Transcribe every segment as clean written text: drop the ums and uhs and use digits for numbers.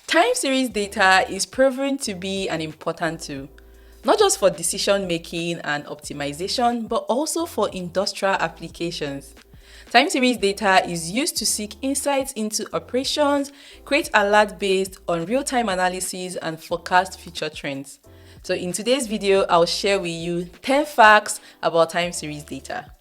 Time series data is proven to be an important tool, not just for decision making and optimization, but also for industrial applications. Time series data is used to seek insights into operations, create alerts based on real-time analysis, and forecast future trends. So in today's video, I'll share with you 10 facts about time series data.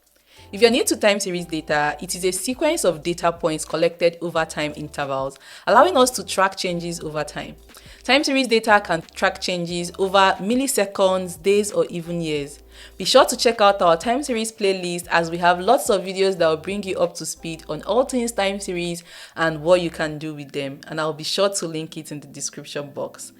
If you're new to time series data, it is a sequence of data points collected over time intervals, allowing us to track changes over time. Time series data can track changes over milliseconds, days, or even years. Be sure to check out our time series playlist as we have lots of videos that will bring you up to speed on all things time series and what you can do with them. And I'll be sure to link it in the description box.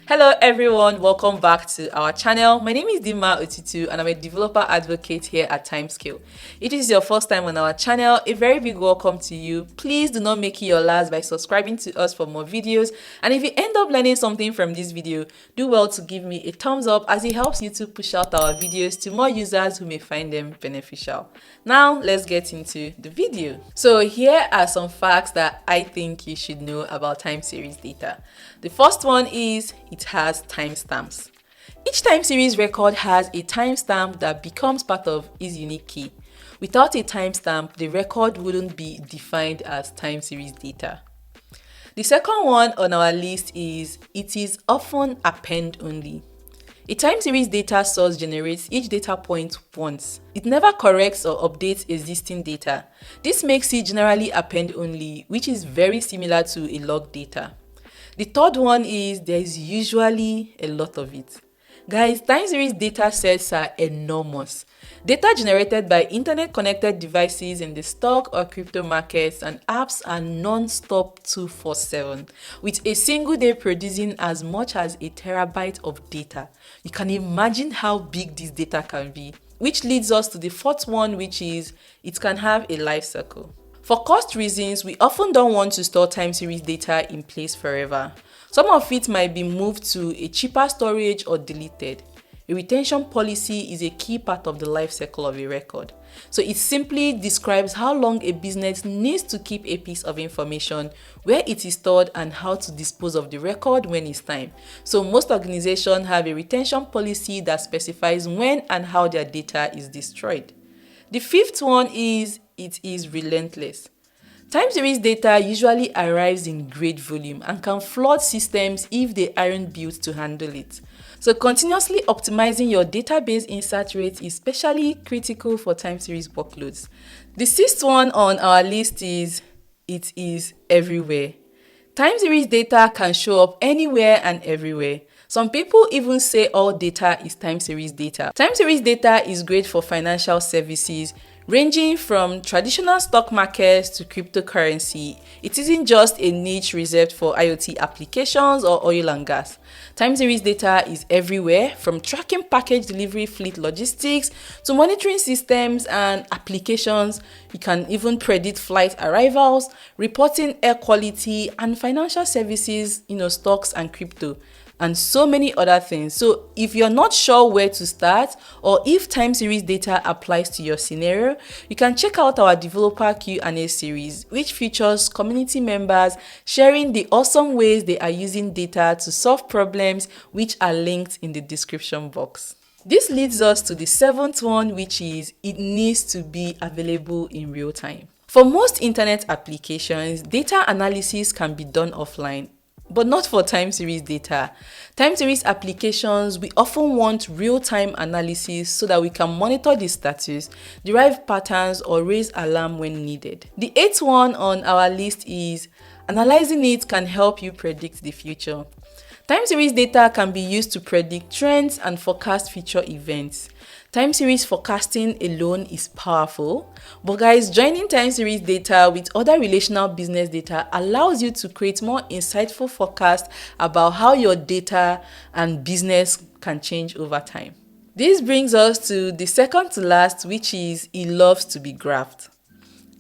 Hello everyone, welcome back to our channel. My name is 𝗥𝗲𝗃𝗀𝗃 and I'm a developer advocate here at Timescale. If this is your first time on our channel, a very big welcome to you. Please do not make it your last by subscribing to us for more videos. And if you end up learning something from this video, do well to give me a thumbs up as it helps you to push out our videos to more users who may find them beneficial. Now let's get into the video. So here are some facts that I think you should know about time series data. The first one is it has timestamps. Each time series record has a timestamp that becomes part of its unique key. Without a timestamp, the record wouldn't be defined as time series data. The second one on our list is it is often append only. A time series data source generates each data point once. It never corrects or updates existing data. This makes it generally append only, which is very similar to a log data. The third one is there is usually a lot of it. Guys, time series data sets are enormous. Data generated by internet-connected devices in the stock or crypto markets and apps are non-stop 24/7, with a single day producing as much as a terabyte of data. You can imagine how big this data can be, which leads us to the fourth one, which is it can have a life cycle. For cost reasons, we often don't want to store time series data in place forever. Some of it might be moved to a cheaper storage or deleted. A retention policy is a key part of the life cycle of a record. So it simply describes how long a business needs to keep a piece of information, where it is stored, and how to dispose of the record when it's time. So most organizations have a retention policy that specifies when and how their data is destroyed. The fifth one is it is relentless. Time series data usually arrives in great volume and can flood systems if they aren't built to handle it. So continuously optimizing your database insert rate is especially critical for time series workloads. The sixth one on our list is it is everywhere. Time series data can show up anywhere and everywhere. Some people even say all data is time series data. Time series data is great for financial services, ranging from traditional stock markets to cryptocurrency. It isn't just a niche reserved for IoT applications or oil and gas. Time series data is everywhere, from tracking package delivery fleet logistics to monitoring systems and applications. You can even predict flight arrivals, reporting air quality, and financial services, stocks and crypto, and so many other things. So if you're not sure where to start or if time series data applies to your scenario, you can check out our developer Q&A series, which features community members sharing the awesome ways they are using data to solve problems, which are linked in the description box. This leads us to the seventh one, which is it needs to be available in real time. For most internet applications, data analysis can be done offline, but not for time series data. Time series applications, we often want real-time analysis so that we can monitor the status, derive patterns, or raise alarm when needed. The eighth one on our list is analyzing it can help you predict the future. Time series data can be used to predict trends and forecast future events. Time series forecasting alone is powerful, but guys, joining time series data with other relational business data allows you to create more insightful forecasts about how your data and business can change over time. This brings us to the second to last, which is it loves to be graphed.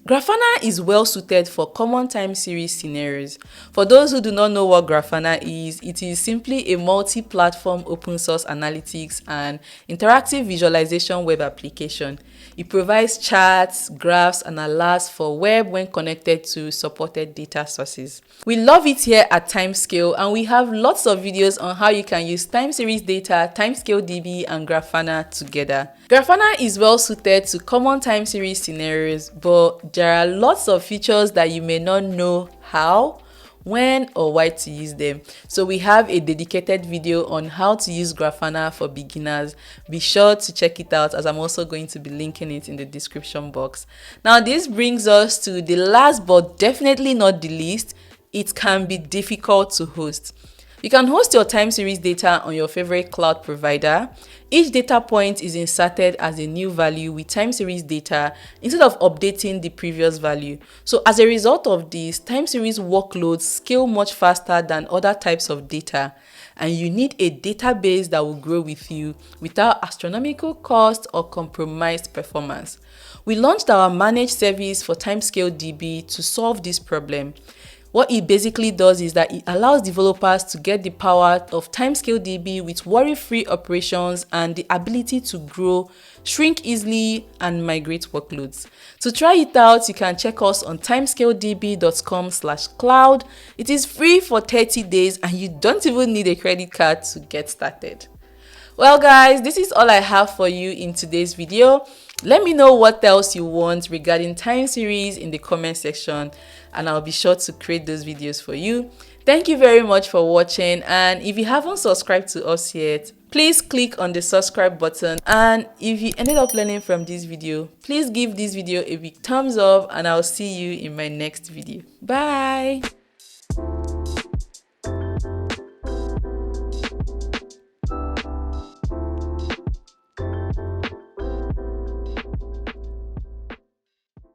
Grafana is well suited for common time series scenarios. For those who do not know what Grafana is, it is simply a multi-platform open source analytics and interactive visualization web application. It provides charts, graphs, and alerts for web when connected to supported data sources. We love it here at Timescale, and we have lots of videos on how you can use time series data, TimescaleDB, and Grafana together. Grafana is well suited to common time series scenarios, but there are lots of features that you may not know how, when, or why to use them. So we have a dedicated video on how to use Grafana for beginners. Be sure to check it out, as I'm also going to be linking it in the description box. Now this brings us to the last but definitely not the least. It can be difficult to host. You can host your time series data on your favorite cloud provider. Each data point is inserted as a new value with time series data instead of updating the previous value. So as a result of this, time series workloads scale much faster than other types of data, and you need a database that will grow with you without astronomical cost or compromised performance. We launched our managed service for TimescaleDB to solve this problem. What it basically does is that it allows developers to get the power of TimescaleDB with worry-free operations and the ability to grow, shrink easily, and migrate workloads. To try it out, you can check us on timescaledb.com/cloud. It is free for 30 days and you don't even need a credit card to get started. Well guys, this is all I have for you in today's video. Let me know what else you want regarding time series in the comment section, and I'll be sure to create those videos for you. Thank you very much for watching, and if you haven't subscribed to us yet, please click on the subscribe button. And if you ended up learning from this video, please give this video a big thumbs up, and I'll see you in my next video. Bye!